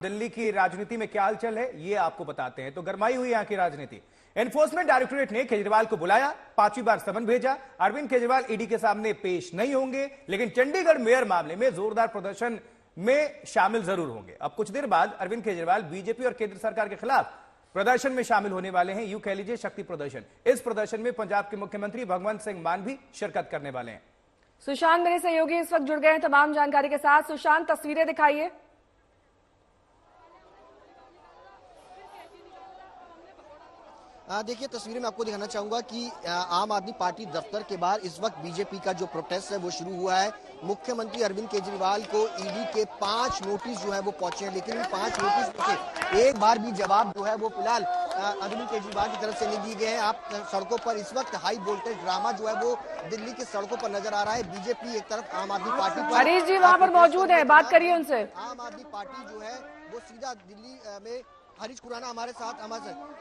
दिल्ली की राजनीति में क्या हलचल है ये आपको बताते हैं। तो गरमाई हुई यहां की राजनीति। एनफोर्समेंट डायरेक्टोरेट ने केजरीवाल को बुलाया, 5वीं बार समन भेजा। अरविंद केजरीवाल ईडी के सामने पेश नहीं होंगे, लेकिन चंडीगढ़ मेयर मामले में जोरदार प्रदर्शन में शामिल जरूर होंगे। अब कुछ देर बाद अरविंद केजरीवाल बीजेपी और केंद्र सरकार के खिलाफ प्रदर्शन में शामिल होने वाले हैं। यूं कह लीजिए शक्ति प्रदर्शन। इस प्रदर्शन में पंजाब के मुख्यमंत्री भगवंत सिंह मान भी शिरकत करने वाले हैं। सुशांत मेरे सहयोगी इस वक्त जुड़ गए हैं तमाम जानकारी के साथ। सुशांत, तस्वीरें दिखाइए। देखिए, तस्वीरें मैं आपको दिखाना चाहूंगा कि आम आदमी पार्टी दफ्तर के बाहर इस वक्त बीजेपी का जो प्रोटेस्ट है वो शुरू हुआ है। मुख्यमंत्री अरविंद केजरीवाल को ईडी के 5 नोटिस जो है वो पहुंचे हैं, लेकिन इन 5 नोटिस में से एक बार भी जवाब जो है वो फिलहाल अरविंद केजरीवाल की तरफ से नहीं दिए गए हैं। आप सड़कों पर इस वक्त हाई वोल्टेज ड्रामा जो है वो दिल्ली के सड़कों पर नजर आ रहा है। बीजेपी एक तरफ, आम आदमी पार्टी पर, हरीश जी वहां पर मौजूद है, बात करिए उनसे। आम आदमी पार्टी जो है वो सीधा दिल्ली में, हरीश खुराना हमारे साथ।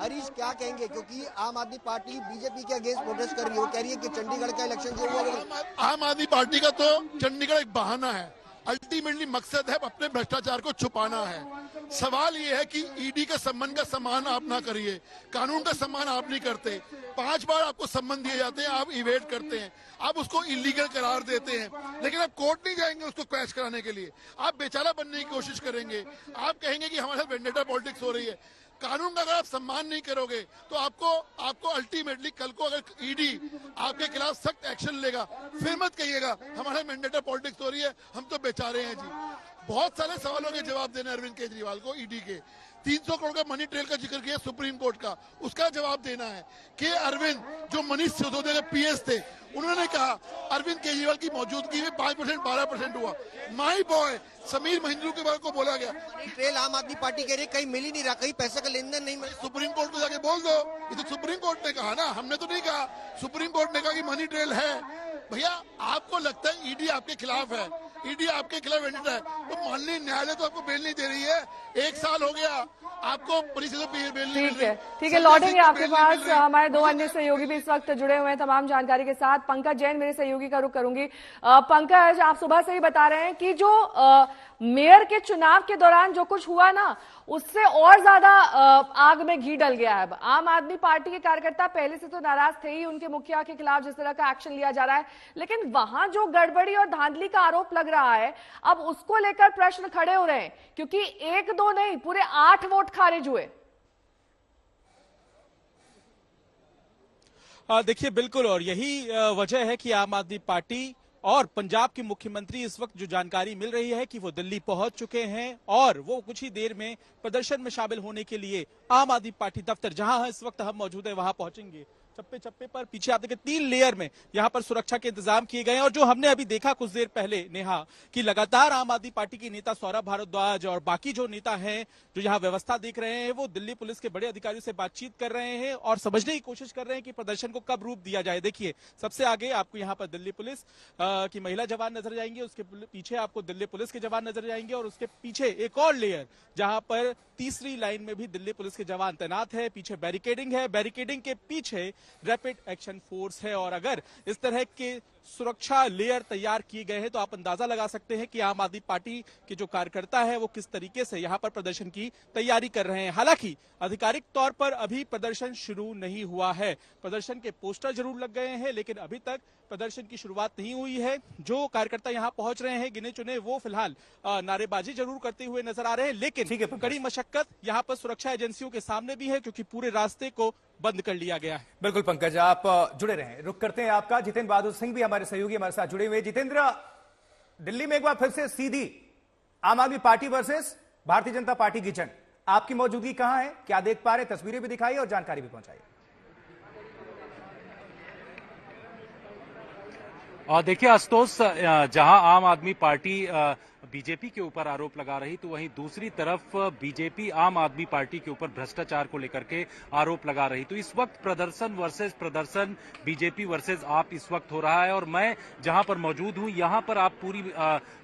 हरीश, क्या कहेंगे, क्योंकि आम आदमी पार्टी बीजेपी के अगेंस्ट प्रोटेस्ट कर रही है। वो कह रही है कि चंडीगढ़ का इलेक्शन जो हुआ, आम आदमी पार्टी का तो चंडीगढ़ एक बहाना है। अल्टीमेटली मकसद है अपने भ्रष्टाचार को छुपाना है। सवाल ये है कि ईडी का सम्मान का सम्मान आप ना करिए, कानून का सम्मान आप नहीं करते। 5 बार आपको सम्मान दिए जाते हैं, आप इवेट करते हैं, आप उसको इलीगल करार देते हैं, लेकिन आप कोर्ट नहीं जाएंगे उसको क्रैश कराने के लिए। आप बेचारा बनने की कोशिश करेंगे, आप कहेंगे कि हमारे साथ वेंडेटा पॉलिटिक्स हो रही है। कानून का अगर आप सम्मान नहीं करोगे तो आपको अल्टीमेटली कल को अगर ईडी आपके खिलाफ सख्त एक्शन लेगा, फिर मत कहिएगा हमारे वेंडेटा पॉलिटिक्स हो रही है, हम तो बेचारे हैं जी। बहुत सारे सवालों के जवाब देने अरविंद केजरीवाल को ईडी के। 300 करोड़ का मनी ट्रेल का जिक्र किया सुप्रीम कोर्ट का, उसका जवाब देना है। कि अरविंद जो मनीष सिसोदिया के पीएस थे, उन्होंने कहा अरविंद केजरीवाल की मौजूदगी में 5% 12% हुआ। माई बॉय समीर महिंद्रू के बारे को बोला गया। ट्रेल आम आदमी पार्टी कह रही है कहीं मिल ही नहीं रहा, कहीं पैसे का लेन देन नहीं मिला। सुप्रीम कोर्ट को जाके बोल दो, ये तो सुप्रीम कोर्ट ने कहा ना, हमने तो नहीं कहा। सुप्रीम कोर्ट ने कहा कि मनी ट्रेल है। भैया, आपको लगता है ईडी आपके खिलाफ है, ईडी आपके खिलाफ वेंडेटा है, तो माननीय न्यायालय तो आपको बेल नहीं दे रही है। 1 साल हो गया आपको पुलिस से बेल नहीं मिल रही। ठीक है, लौटेंगे आपके पास। हमारे 2 अन्य सहयोगी भी इस वक्त जुड़े हुए हैं तमाम जानकारी के साथ। पंकज जैन मेरे सहयोगी का रुख करूंगी। पंकज, आप सुबह से ही बता रहे हैं कि जो मेयर के चुनाव के दौरान जो कुछ हुआ ना, उससे और ज्यादा आग में घी डल गया है। आम आदमी पार्टी के कार्यकर्ता पहले से तो नाराज थे ही उनके मुखिया के खिलाफ जिस तरह का एक्शन लिया जा रहा है, लेकिन वहां जो गड़बड़ी और धांधली का आरोप लग रहा है, अब उसको लेकर प्रश्न खड़े हो रहे हैं, क्योंकि 1-2 नहीं, पूरे 8 वोट खारिज हुए। देखिए, बिल्कुल, और यही वजह है कि आम आदमी पार्टी और पंजाब के मुख्यमंत्री इस वक्त जो जानकारी मिल रही है कि वो दिल्ली पहुंच चुके हैं और वो कुछ ही देर में प्रदर्शन में शामिल होने के लिए आम आदमी पार्टी दफ्तर, जहां इस वक्त हम मौजूद हैं, वहां पहुंचेंगे। चप्पे चप्पे पर पीछे आप देखिए 3 लेयर में यहां पर सुरक्षा के इंतजाम किए गए हैं। और जो हमने अभी देखा कुछ देर पहले, नेहा, कि लगातार आम आदमी पार्टी के नेता सौरभ भारद्वाज और बाकी जो नेता हैं जो यहां व्यवस्था देख रहे हैं, वो दिल्ली पुलिस के बड़े अधिकारियों से बातचीत कर रहे हैं और समझने की कोशिश कर रहे हैं कि प्रदर्शन को कब रूप दिया जाए। देखिए, सबसे आगे आपको यहाँ पर दिल्ली पुलिस की महिला जवान नजर जाएंगे, उसके पीछे आपको दिल्ली पुलिस के जवान नजर जाएंगे और उसके पीछे एक और लेयर जहां पर तीसरी लाइन में भी दिल्ली पुलिस के जवान तैनात है। पीछे बैरिकेडिंग है, बैरिकेडिंग के पीछे रैपिड एक्शन फोर्स है। और अगर इस तरह के सुरक्षा लेयर तैयार किए गए हैं तो आप अंदाजा लगा सकते हैं कि आम आदमी पार्टी के जो कार्यकर्ता है वो किस तरीके से यहां पर प्रदर्शन की तैयारी कर रहे हैं। हालांकि आधिकारिक तौर पर अभी प्रदर्शन शुरू नहीं हुआ है। प्रदर्शन के पोस्टर जरूर लग गए हैं, लेकिन अभी तक प्रदर्शन की शुरुआत नहीं हुई है। जो कार्यकर्ता यहां पहुंच रहे हैं गिने चुने, वो फिलहाल नारेबाजी जरूर करते हुए नजर आ रहे हैं, लेकिन कड़ी मशक्कत यहां पर सुरक्षा एजेंसियों के सामने भी है, क्योंकि पूरे रास्ते को बंद कर लिया गया है। बिल्कुल पंकज, आप जुड़े रहें। रुक करते हैं आपका। जितेंद्र बहादुर सिंह भी हमारे सहयोगी हमारे साथ जुड़े हुए। जितेंद्र, दिल्ली में एक बार फिर से सीधी आम आदमी party versus Bharatiya Janata party की जंग, आपकी मौजूदगी कहां है, क्या देख पा रहे, तस्वीरें भी दिखाइए और जानकारी भी पहुंचाइए। देखिए आशुतोष, जहां आम आदमी पार्टी बीजेपी के ऊपर आरोप लगा रही, तो वहीं दूसरी तरफ बीजेपी आम आदमी पार्टी के ऊपर भ्रष्टाचार को लेकर के आरोप लगा रही। तो इस वक्त प्रदर्शन वर्सेस प्रदर्शन, बीजेपी वर्सेस आप इस वक्त हो रहा है। और मैं जहां पर मौजूद हूं, यहां पर आप पूरी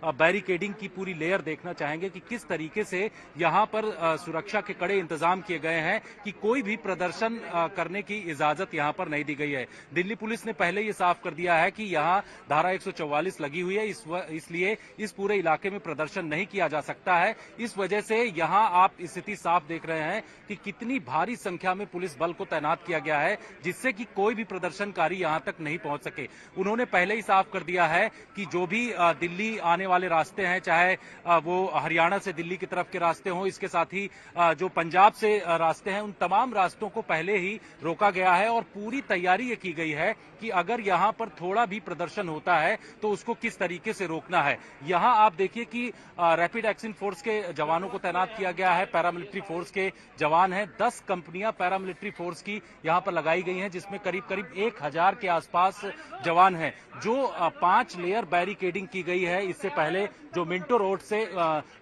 बैरिकेडिंग की पूरी लेयर देखना चाहेंगे कि किस तरीके से यहां पर सुरक्षा के कड़े इंतजाम किए गए हैं कि कोई भी प्रदर्शन करने की इजाजत यहां पर नहीं दी गई है। दिल्ली पुलिस ने पहले ये साफ कर दिया है कि यहां धारा 144 लगी हुई है, इसलिए इस पूरे इलाके में प्रदर्शन नहीं किया जा सकता है। इस वजह से यहाँ आप स्थिति साफ देख रहे हैं कि कितनी भारी संख्या में पुलिस बल को तैनात किया गया है, जिससे कि कोई भी प्रदर्शनकारी यहाँ तक नहीं पहुंच सके। उन्होंने पहले ही साफ कर दिया है कि जो भी दिल्ली आने वाले रास्ते हैं, चाहे वो हरियाणा से दिल्ली की तरफ के रास्ते हों, इसके साथ ही जो पंजाब से रास्ते हैं, उन तमाम रास्तों को पहले ही रोका गया है और पूरी तैयारी ये की गई है कि अगर यहाँ पर थोड़ा भी प्रदर्शन होता है तो उसको किस तरीके से रोकना है। यहाँ आप देखिए कि रैपिड एक्शन फोर्स के जवानों को तैनात किया गया है, पैरामिलिट्री फोर्स के जवान हैं। 10 कंपनियां पैरामिलिट्री फोर्स की यहाँ पर लगाई गई हैं, जिसमें करीब करीब 1000 के आसपास जवान हैं। जो 5 लेयर बैरिकेडिंग की गई है, इससे पहले जो मिंटो रोड से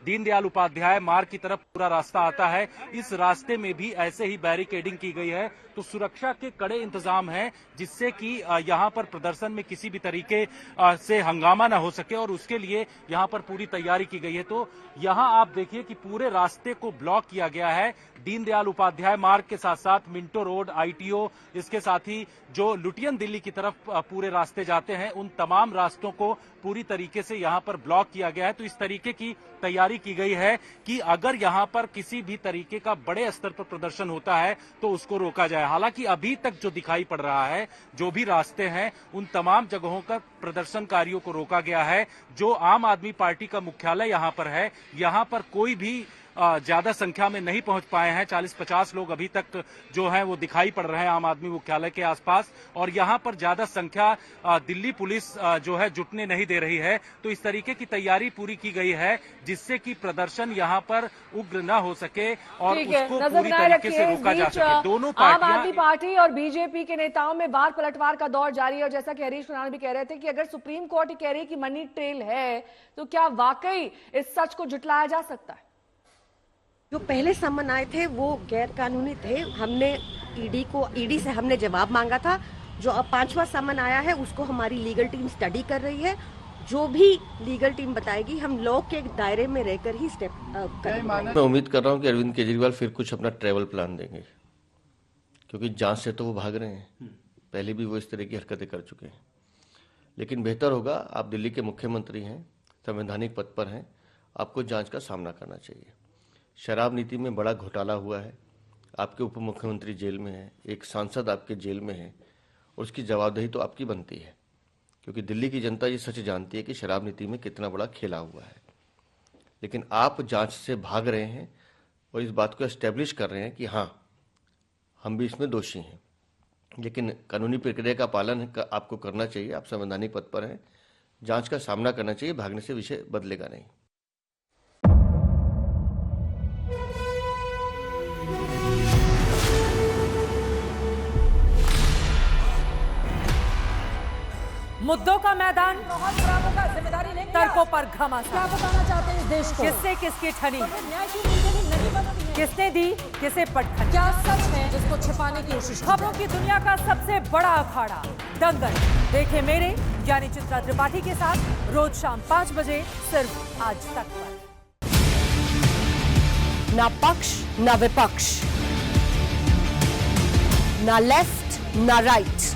दीनदयाल उपाध्याय मार्ग की तरफ पूरा रास्ता आता है, इस रास्ते में भी ऐसे ही बैरिकेडिंग की गई है। तो सुरक्षा के कड़े इंतजाम हैं, जिससे कि यहाँ पर प्रदर्शन में किसी भी तरीके से हंगामा ना हो सके, और उसके लिए यहाँ पर पूरी तैयारी की गई है। तो यहाँ आप देखिए कि पूरे रास्ते को ब्लॉक किया गया है। दीनदयाल उपाध्याय मार्ग के साथ साथ मिंटो रोड, ITO, इसके साथ ही जो लुटियन दिल्ली की तरफ पूरे रास्ते जाते हैं, उन तमाम रास्तों को पूरी तरीके से यहाँ पर ब्लॉक किया गया है। तो इस तरीके की तैयारी की गई है कि अगर यहाँ पर किसी भी तरीके का बड़े स्तर पर प्रदर्शन होता है तो उसको रोका जाए। हालांकि अभी तक जो दिखाई पड़ रहा है, जो भी रास्ते हैं, उन तमाम जगहों का प्रदर्शनकारियों को रोका गया है। जो आम आदमी पार्टी का मुख्यालय यहाँ पर है, यहाँ पर कोई भी ज्यादा संख्या में नहीं पहुंच पाए हैं। 40-50 लोग अभी तक जो हैं वो दिखाई पड़ रहे हैं आम आदमी मुख्यालय के आसपास, और यहाँ पर ज्यादा संख्या दिल्ली पुलिस जो है जुटने नहीं दे रही है। तो इस तरीके की तैयारी पूरी की गई है, जिससे कि प्रदर्शन यहाँ पर उग्र न हो सके और उसको पूरी तरीके से रोका जा सके। दोनों आम आदमी पार्टी और बीजेपी के नेताओं में बार पलटवार का दौर जारी है, और जैसा कि हरीश कुणाल भी कह रहे थे कि अगर सुप्रीम कोर्ट कह रही कि मनी ट्रेल है, तो क्या वाकई इस सच को जुटलाया जा सकता है? जो पहले समन आए थे वो गैर कानूनी थे। हमने ईडी से हमने जवाब मांगा था। जो अब 5वां समन आया है उसको हमारी लीगल टीम स्टडी कर रही है। जो भी लीगल टीम बताएगी हम लॉ के दायरे में रहकर ही स्टेप करेंगे। मैं उम्मीद कर रहा हूं कि अरविंद केजरीवाल फिर कुछ अपना ट्रैवल प्लान देंगे, क्योंकि जांच से तो वो भाग रहे हैं। पहले भी वो इस तरह की हरकतें कर चुके हैं। लेकिन बेहतर होगा, आप दिल्ली के मुख्यमंत्री हैं, संवैधानिक पद पर हैं, आपको जांच का सामना करना चाहिए। शराब नीति में बड़ा घोटाला हुआ है, आपके उप मुख्यमंत्री जेल में है, एक सांसद आपके जेल में है, और उसकी जवाबदेही तो आपकी बनती है, क्योंकि दिल्ली की जनता ये सच जानती है कि शराब नीति में कितना बड़ा खेला हुआ है। लेकिन आप जांच से भाग रहे हैं और इस बात को एस्टेब्लिश कर रहे हैं कि हाँ, हम भी इसमें दोषी हैं। लेकिन कानूनी प्रक्रिया का पालन आपको करना चाहिए। आप संवैधानिक पद पर हैं, जांच का सामना करना चाहिए। भागने से विषय बदलेगा नहीं। मुद्दों का मैदान, तर्कों पर घमासान। क्या बताना चाहते हैं इस देश को? किससे किसकी ठनी, किसने दी किसे पटखनी, क्या सच है जिसको छिपाने की कोशिश। खबरों की दुनिया का सबसे बड़ा अखाड़ा दंगल देखे मेरे यानी चित्रा त्रिपाठी के साथ रोज शाम 5 बजे सिर्फ आज तक पर। ना पक्ष ना विपक्ष, ना लेफ्ट ना राइट,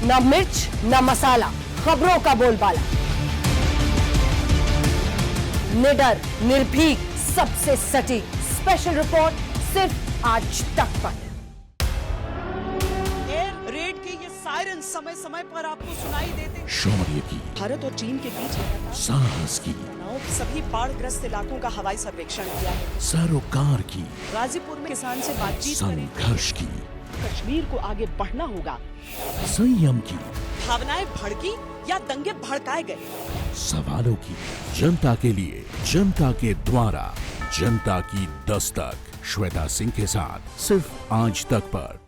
ना मिर्च ना मसाला, खबरों का बोलबाला। निडर, निर्भीक, सबसे सटीक स्पेशल रिपोर्ट सिर्फ आज तक पर। एयर रेड के ये सायरन समय समय पर आपको सुनाई देते। शौर्य की, भारत और चीन के बीच साहस की, सभी बाढ़ग्रस्त इलाकों का हवाई सर्वेक्षण किया है। सरोकार की, गाजीपुर में किसान से बातचीत, संघर्ष की, कश्मीर को आगे बढ़ना होगा, संयम की, भावनाएं भड़की या दंगे भड़काए गए, सवालों की, जनता के लिए, जनता के द्वारा, जनता की दस्तक। श्वेता सिंह के साथ सिर्फ आज तक पर।